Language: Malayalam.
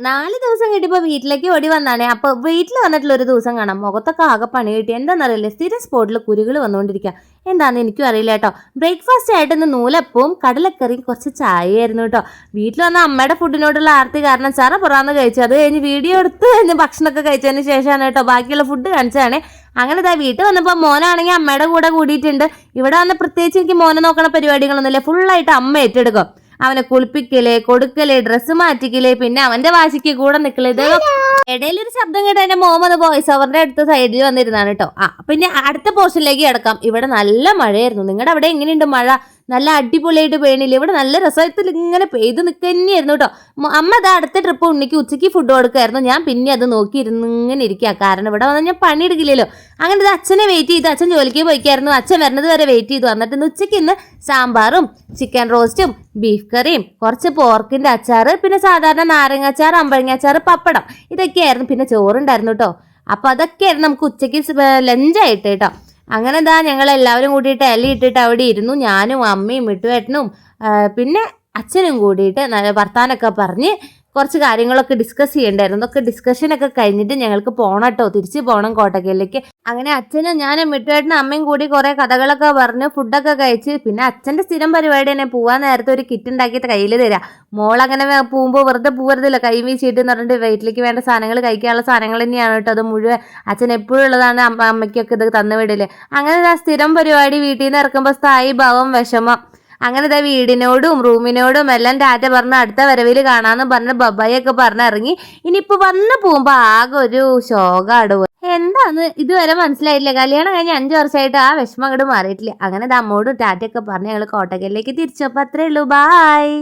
4 ദിവസം കിട്ടിയപ്പോൾ വീട്ടിലേക്ക് ഓടി വന്നാണേ. അപ്പോൾ വീട്ടിൽ വന്നിട്ടുള്ള ഒരു ദിവസം കാണാം മുഖത്തൊക്കെ ആകെ പണി കിട്ടി. എന്താണെന്നറിയില്ലേ, സ്ഥിരം സ്പോട്ടിൽ കുരുകൾ വന്നുകൊണ്ടിരിക്കുക. എന്താണെന്ന് എനിക്കും അറിയില്ല കേട്ടോ. ബ്രേക്ക്ഫാസ്റ്റ് ആയിട്ട് ഇന്ന് നൂലപ്പവും കടലക്കറിയും കുറച്ച് ചായയായിരുന്നു കേട്ടോ. വീട്ടിൽ വന്ന അമ്മയുടെ ഫുഡിനോടുള്ള ആർത്തി കാരണം ചറ പുറാന്ന് കഴിച്ചു. അത് കഴിഞ്ഞ് വീഡിയോ എടുത്ത് കഴിഞ്ഞ് ഭക്ഷണമൊക്കെ കഴിച്ചതിന് ശേഷമാണ് കേട്ടോ ബാക്കിയുള്ള ഫുഡ് കാണിച്ചതാണ്. അങ്ങനെ ഇതാ വീട്ടിൽ വന്നപ്പോൾ മോനാണെങ്കിൽ അമ്മയുടെ കൂടെ കൂടിയിട്ടുണ്ട്. ഇവിടെ വന്ന് പ്രത്യേകിച്ച് എനിക്ക് മോനെ നോക്കണ പരിപാടികളൊന്നുമില്ല. ഫുള്ളായിട്ട് അമ്മ ഏറ്റെടുക്കും. അവനെ കുളിപ്പിക്കല്, കൊടുക്കല്, ഡ്രസ്സ് മാറ്റിക്കല്, പിന്നെ അവന്റെ വാശിക്ക് കൂടെ നിക്കല്. ഇത് ഇടയിലൊരു ശബ്ദം കേട്ട് എന്റെ മോമത് വോയിസ് ഓവറിന്റെ അടുത്ത സൈഡിൽ വന്നിരുന്നാണ് കേട്ടോ. പിന്നെ അടുത്ത പോർഷനിലേക്ക് കിടക്കാം. ഇവിടെ നല്ല മഴയായിരുന്നു. നിങ്ങളുടെ അവിടെ എങ്ങനെയുണ്ട് മഴ? നല്ല അടിപൊളിയായിട്ട് പെയ്യണില്ല? ഇവിടെ നല്ല രസത്തിൽ ഇങ്ങനെ പെയ്ത് നിൽക്കുന്നതായിരുന്നു കേട്ടോ. അമ്മ അത് അടുത്ത ട്രിപ്പ് ഉണ്ണിക്ക് ഉച്ചയ്ക്ക് ഫുഡ് കൊടുക്കായിരുന്നു. ഞാൻ പിന്നെ അത് നോക്കിയിരുന്നു ഇങ്ങനെ ഇരിക്കുക. കാരണം ഇവിടെ വന്നാൽ ഞാൻ പണിയെടുക്കില്ലല്ലോ. അങ്ങനെ ഇത് അച്ഛനെ വെയിറ്റ് ചെയ്തു. അച്ഛൻ ജോലിക്ക് പോയിക്കായിരുന്നു. അച്ഛൻ വരുന്നത് വരെ വെയിറ്റ് ചെയ്തു. എന്നിട്ട് ഇന്ന് ഉച്ചയ്ക്ക് ഇന്ന് സാമ്പാറും ചിക്കൻ റോസ്റ്റും ബീഫ് കറിയും കുറച്ച് പോർക്കിന്റെ അച്ചാറ്, പിന്നെ സാധാരണ നാരങ്ങ അച്ചാർ, അമ്പഴങ്ങ അച്ചാർ, പപ്പടം, ഇതൊക്കെയായിരുന്നു. പിന്നെ ചോറുണ്ടായിരുന്നു കേട്ടോ. അപ്പൊ അതൊക്കെയായിരുന്നു നമുക്ക് ഉച്ചയ്ക്ക് ലഞ്ചായിട്ട് കേട്ടോ. അങ്ങനെ എന്താ ഞങ്ങൾ എല്ലാവരും കൂടിയിട്ട് ഇല ഇട്ടിട്ട് അവിടെ ഇരുന്നു. ഞാനും അമ്മയും മിട്ടുവേട്ടനും പിന്നെ അച്ഛനും കൂടിയിട്ട് വർത്താനൊക്കെ പറഞ്ഞ് കുറച്ച് കാര്യങ്ങളൊക്കെ ഡിസ്കസ് ചെയ്യണ്ടായിരുന്നു. ഒക്കെ ഡിസ്കഷനൊക്കെ കഴിഞ്ഞിട്ട് ഞങ്ങൾക്ക് പോകണം കേട്ടോ, തിരിച്ച് പോകണം കോട്ടക്കലിലേക്ക്. അങ്ങനെ അച്ഛനും ഞാനും മിട്ടുവേട്ടനും അമ്മയും കൂടി കുറേ കഥകളൊക്കെ പറഞ്ഞ് ഫുഡൊക്കെ കഴിച്ച്, പിന്നെ അച്ഛൻ്റെ സ്ഥിരം പരിപാടി തന്നെ പോകാൻ നേരത്തെ ഒരു കിറ്റ് ഉണ്ടാക്കിയിട്ട് കയ്യിൽ തരാം. മോളങ്ങനെ പോകുമ്പോൾ വെറുതെ പോകരുതല്ലോ, കൈ വീശിയിട്ട് എന്ന് പറഞ്ഞിട്ട് വീട്ടിലേക്ക് വേണ്ട സാധനങ്ങൾ, കഴിക്കാനുള്ള സാധനങ്ങൾ തന്നെയാണ് കേട്ടോ. അത് മുഴുവൻ അച്ഛൻ എപ്പോഴും ഉള്ളതാണ്. അമ്മയ്ക്കൊക്കെ ഇത് തന്നു വിടില്ലേ. അങ്ങനെ സ്ഥിരം പരിപാടി വീട്ടിൽ നിന്ന് ഇറക്കുമ്പോൾ സ്ഥായി ഭാവം വിഷമം. അങ്ങനെ ഇതാ വീടിനോടും റൂമിനോടും എല്ലാം ടാറ്റ പറഞ്ഞ് അടുത്ത വരവിൽ കാണാമെന്ന് പറഞ്ഞ് ബബായൊക്കെ പറഞ്ഞ് ഇറങ്ങി. ഇനിയിപ്പോൾ വന്ന് പോകുമ്പോൾ ആകെ ഒരു ശോകാട്. എന്താന്ന് ഇതുവരെ മനസ്സിലായില്ല. കല്യാണം കഴിഞ്ഞ് 5 വർഷമായിട്ട് ആ വിഷമം അങ്ങോട്ട് മാറിയിട്ടില്ല. അങ്ങനെ അമ്മോടും ടാറ്റയൊക്കെ പറഞ്ഞ് ഞങ്ങൾ കോട്ടക്കലിലേക്ക് തിരിച്ചപ്പോൾ അത്രേ ഉള്ളൂ. ബായ്.